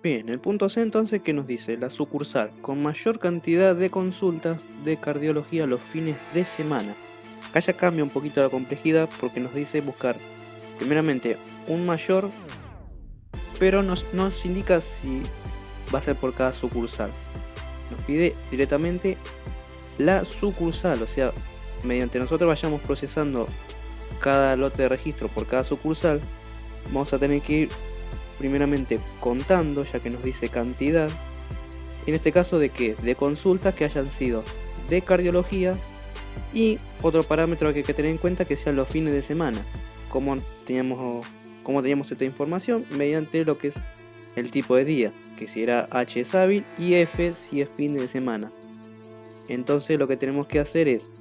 Bien, el punto C entonces, ¿qué nos dice? La sucursal con mayor cantidad de consultas de cardiología los fines de semana. Acá ya cambia un poquito la complejidad porque nos dice buscar primeramente un mayor, pero nos indica si va a ser por cada sucursal. Nos pide directamente la sucursal, o sea, mediante nosotros vayamos procesando cada lote de registro por cada sucursal, vamos a tener que ir primeramente contando, ya que nos dice cantidad, en este caso de que de consultas que hayan sido de cardiología, y otro parámetro que hay que tener en cuenta que sean los fines de semana. Como teníamos esta información mediante lo que es el tipo de día, que si era H es hábil y F si es fin de semana. Entonces lo que tenemos que hacer es,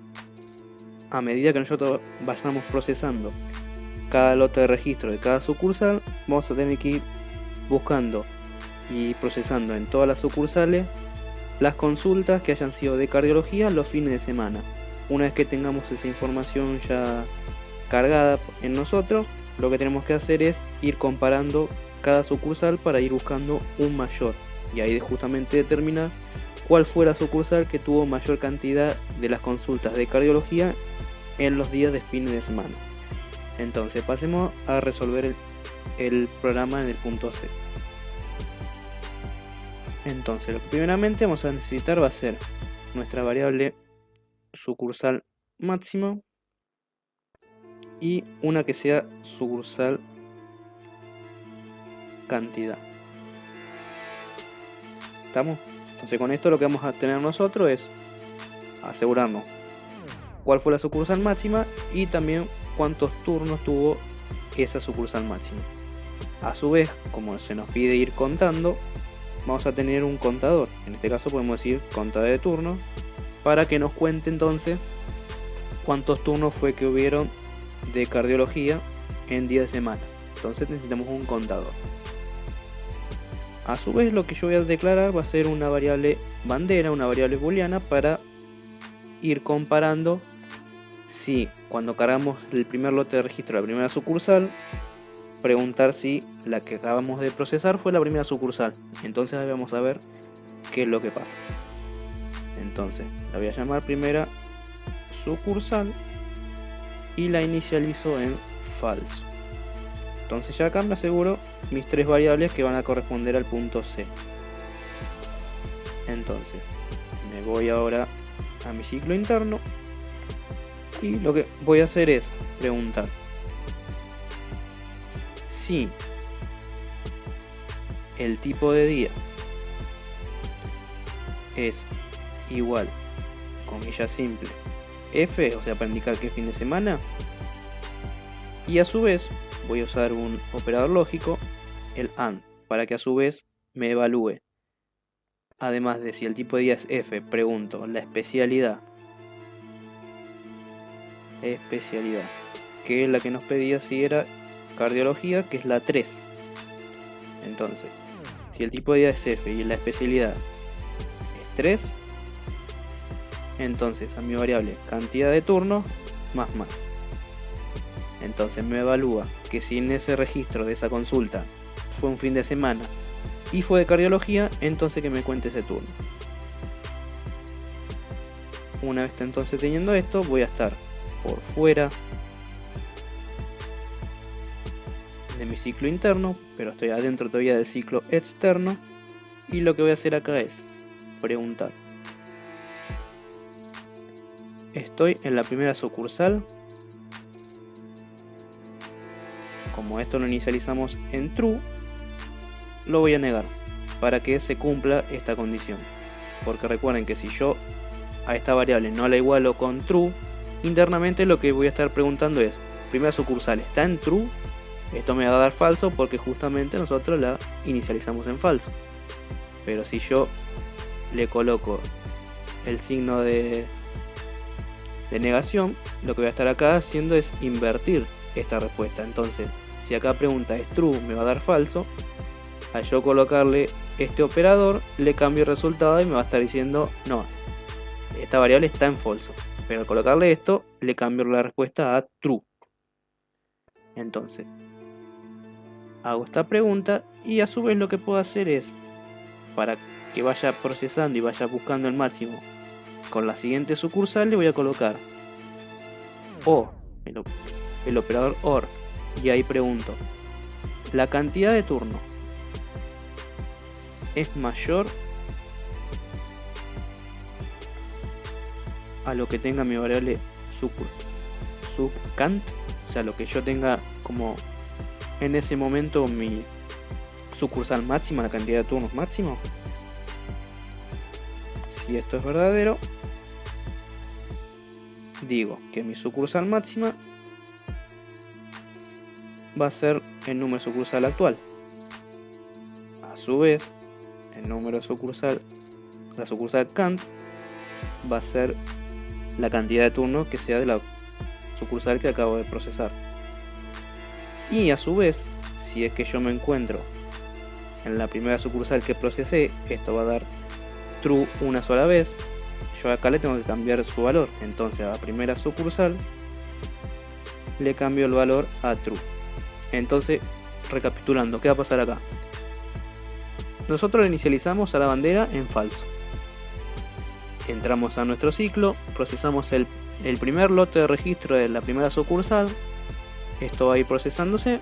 a medida que nosotros vayamos procesando cada lote de registro de cada sucursal, vamos a tener que ir buscando y procesando en todas las sucursales las consultas que hayan sido de cardiología los fines de semana. Una vez que tengamos esa información ya cargada en nosotros, lo que tenemos que hacer es ir comparando cada sucursal para ir buscando un mayor, y ahí justamente determinar cuál fue la sucursal que tuvo mayor cantidad de las consultas de cardiología en los días de fines de semana. Entonces pasemos a resolver el programa en el punto C. Entonces lo que primeramente vamos a necesitar va a ser nuestra variable sucursal máximo y una que sea sucursal cantidad. ¿Estamos? Entonces con esto lo que vamos a tener nosotros es asegurarnos cuál fue la sucursal máxima y también cuántos turnos tuvo esa sucursal máxima. A su vez, como se nos pide ir contando, vamos a tener un contador. En este caso podemos decir contador de turnos, para que nos cuente entonces cuántos turnos fue que hubieron de cardiología en día de semana. Entonces necesitamos un contador. A su vez, lo que yo voy a declarar va a ser una variable bandera, una variable booleana, para ir comparando si cuando cargamos el primer lote de registro de la primera sucursal, preguntar si la que acabamos de procesar fue la primera sucursal. Entonces ahí vamos a ver qué es lo que pasa. Entonces la voy a llamar primera sucursal y la inicializo en falso. Entonces ya acá me aseguro mis tres variables que van a corresponder al punto C. Entonces me voy ahora a mi ciclo interno y lo que voy a hacer es preguntar si el tipo de día es igual, comilla simple, F, o sea, para indicar que es fin de semana, y a su vez voy a usar un operador lógico, el AND, para que a su vez me evalúe, además de si el tipo de día es F, pregunto la especialidad, que es la que nos pedía si era cardiología, que es la 3. Entonces, si el tipo de día es F y la especialidad es 3, entonces a mi variable cantidad de turnos más. Entonces me evalúa que si en ese registro de esa consulta fue un fin de semana y fue de cardiología, entonces que me cuente ese turno. Una vez entonces teniendo esto, voy a estar por fuera de mi ciclo interno, pero estoy adentro todavía del ciclo externo, y lo que voy a hacer acá es preguntar: estoy en la primera sucursal. Como esto lo inicializamos en true, lo voy a negar para que se cumpla esta condición, porque recuerden que si yo a esta variable no la igualo con true, internamente lo que voy a estar preguntando es: primera sucursal está en true. Esto me va a dar falso porque justamente nosotros la inicializamos en falso. Pero si yo le coloco el signo de negación, lo que voy a estar acá haciendo es invertir esta respuesta. Entonces, si acá pregunta es true, me va a dar falso. Al yo colocarle este operador, le cambio el resultado y me va a estar diciendo no, esta variable está en falso. Pero al colocarle esto, le cambio la respuesta a true. Entonces, hago esta pregunta y a su vez lo que puedo hacer es, para que vaya procesando y vaya buscando el máximo, con la siguiente sucursal le voy a colocar o el operador OR, y ahí pregunto, ¿la cantidad de turnos es mayor a lo que tenga mi variable subcant? O sea, lo que yo tenga como en ese momento mi sucursal máxima, la cantidad de turnos máximo. Si esto es verdadero, digo que mi sucursal máxima va a ser el número sucursal actual. A su vez, el número sucursal, la sucursal cant, va a ser la cantidad de turnos que sea de la sucursal que acabo de procesar. Y a su vez, si es que yo me encuentro en la primera sucursal que procesé, esto va a dar true una sola vez. Yo acá le tengo que cambiar su valor, entonces a la primera sucursal le cambio el valor a true. Entonces, recapitulando, ¿qué va a pasar acá? Nosotros le inicializamos a la bandera en falso. Entramos a nuestro ciclo, procesamos el primer lote de registro de la primera sucursal. Esto va a ir procesándose.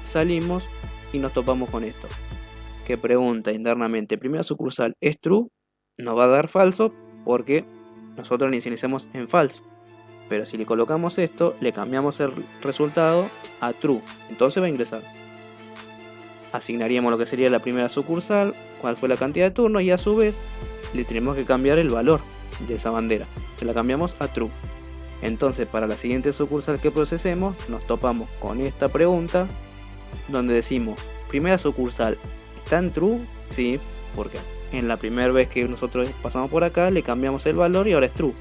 Salimos y nos topamos con esto, que pregunta internamente, primera sucursal es true, nos va a dar falso porque nosotros le inicializamos en falso. Pero si le colocamos esto, le cambiamos el resultado a true, entonces va a ingresar. Asignaríamos lo que sería la primera sucursal, cuál fue la cantidad de turnos, y a su vez le tenemos que cambiar el valor de esa bandera, se la cambiamos a true. Entonces para la siguiente sucursal que procesemos, nos topamos con esta pregunta donde decimos, primera sucursal, ¿está en true? Sí, porque en la primera vez que nosotros pasamos por acá le cambiamos el valor y ahora es true.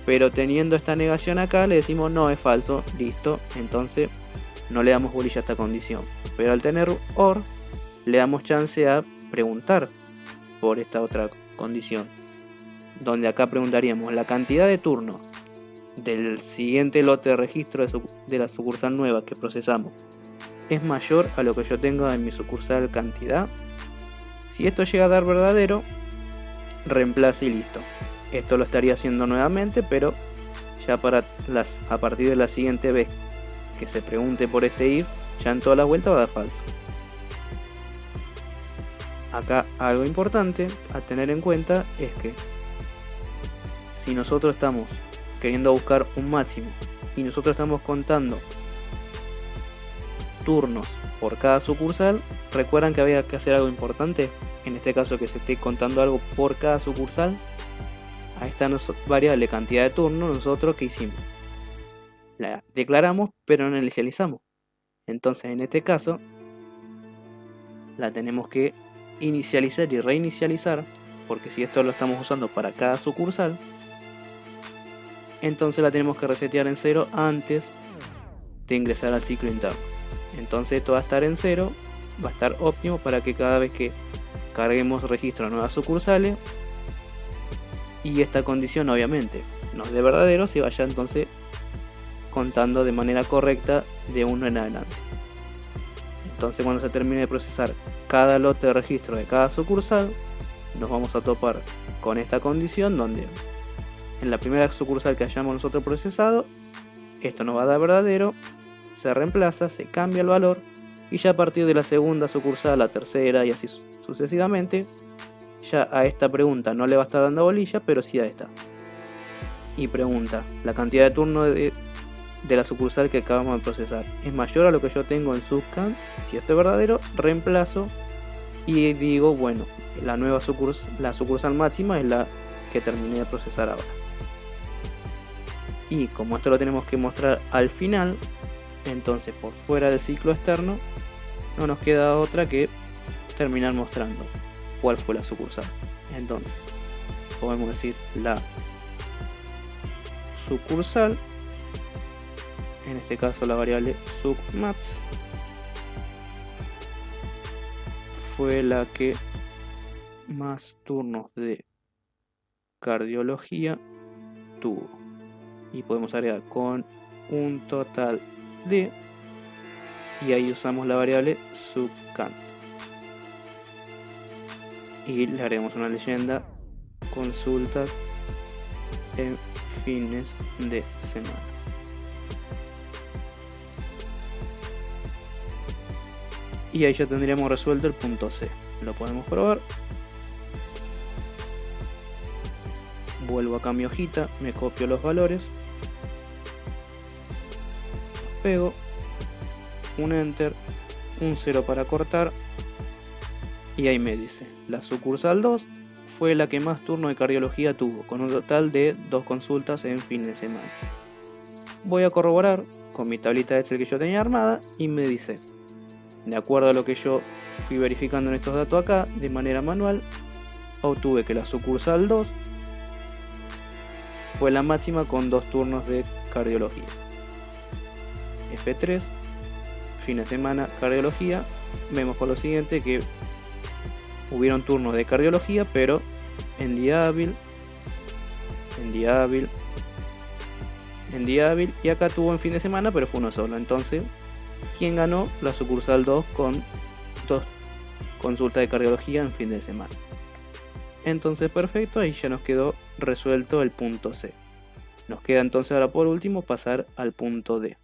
Pero teniendo esta negación acá le decimos no, es falso, listo, entonces no le damos bolilla a esta condición. Pero al tener OR le damos chance a preguntar por esta otra condición, donde acá preguntaríamos la cantidad de turnos del siguiente lote de registro de la sucursal nueva que procesamos es mayor a lo que yo tenga en mi sucursal cantidad. Si esto llega a dar verdadero, reemplace y listo. Esto lo estaría haciendo nuevamente, pero ya a partir de la siguiente vez que se pregunte por este if, ya en toda la vuelta va a dar falso. Acá algo importante a tener en cuenta es que si nosotros estamos queriendo buscar un máximo y nosotros estamos contando turnos por cada sucursal, recuerdan que había que hacer algo importante, en este caso que se esté contando algo por cada sucursal. A esta variable cantidad de turnos, nosotros ¿qué hicimos? La declaramos pero no la inicializamos. Entonces en este caso la tenemos que inicializar y reinicializar, porque si esto lo estamos usando para cada sucursal, entonces la tenemos que resetear en 0 antes de ingresar al ciclo interno. Entonces esto va a estar en 0, va a estar óptimo para que cada vez que carguemos registro a nuevas sucursales y esta condición obviamente nos dé verdadero, se vaya entonces contando de manera correcta de 1 en adelante. Entonces cuando se termine de procesar cada lote de registro de cada sucursal, nos vamos a topar con esta condición donde en la primera sucursal que hayamos nosotros procesado, esto nos va a dar verdadero, se reemplaza, se cambia el valor, y ya a partir de la segunda sucursal, la tercera y así sucesivamente, ya a esta pregunta no le va a estar dando bolilla, pero sí a esta. Y pregunta, la cantidad de turnos de la sucursal que acabamos de procesar es mayor a lo que yo tengo en subcant. Si esto es verdadero, reemplazo y digo, bueno, la sucursal máxima es la que terminé de procesar ahora. Y como esto lo tenemos que mostrar al final, entonces por fuera del ciclo externo no nos queda otra que terminar mostrando cuál fue la sucursal. Entonces podemos decir la sucursal, en este caso la variable submax, fue la que más turnos de cardiología tuvo, y podemos agregar con un total de y ahí usamos la variable subcant y le haremos una leyenda: consultas en fines de semana. Y ahí ya tendríamos resuelto el punto C. Lo podemos probar. Vuelvo acá a mi hojita, me copio los valores, pego, un enter, un 0 para cortar, y ahí me dice: la sucursal 2 fue la que más turno de cardiología tuvo, con un total de 2 consultas en fin de semana. Voy a corroborar con mi tablita de Excel que yo tenía armada y me dice: de acuerdo a lo que yo fui verificando en estos datos acá, de manera manual, obtuve que la sucursal 2 fue la máxima con 2 turnos de cardiología. F3, fin de semana, cardiología. Vemos por lo siguiente que hubieron turnos de cardiología, pero en día hábil, y acá tuvo en fin de semana, pero fue uno solo. Entonces, ¿quién ganó? La sucursal 2 con 2 consultas de cardiología en fin de semana. Entonces, perfecto, ahí ya nos quedó resuelto el punto C. Nos queda entonces ahora por último pasar al punto D.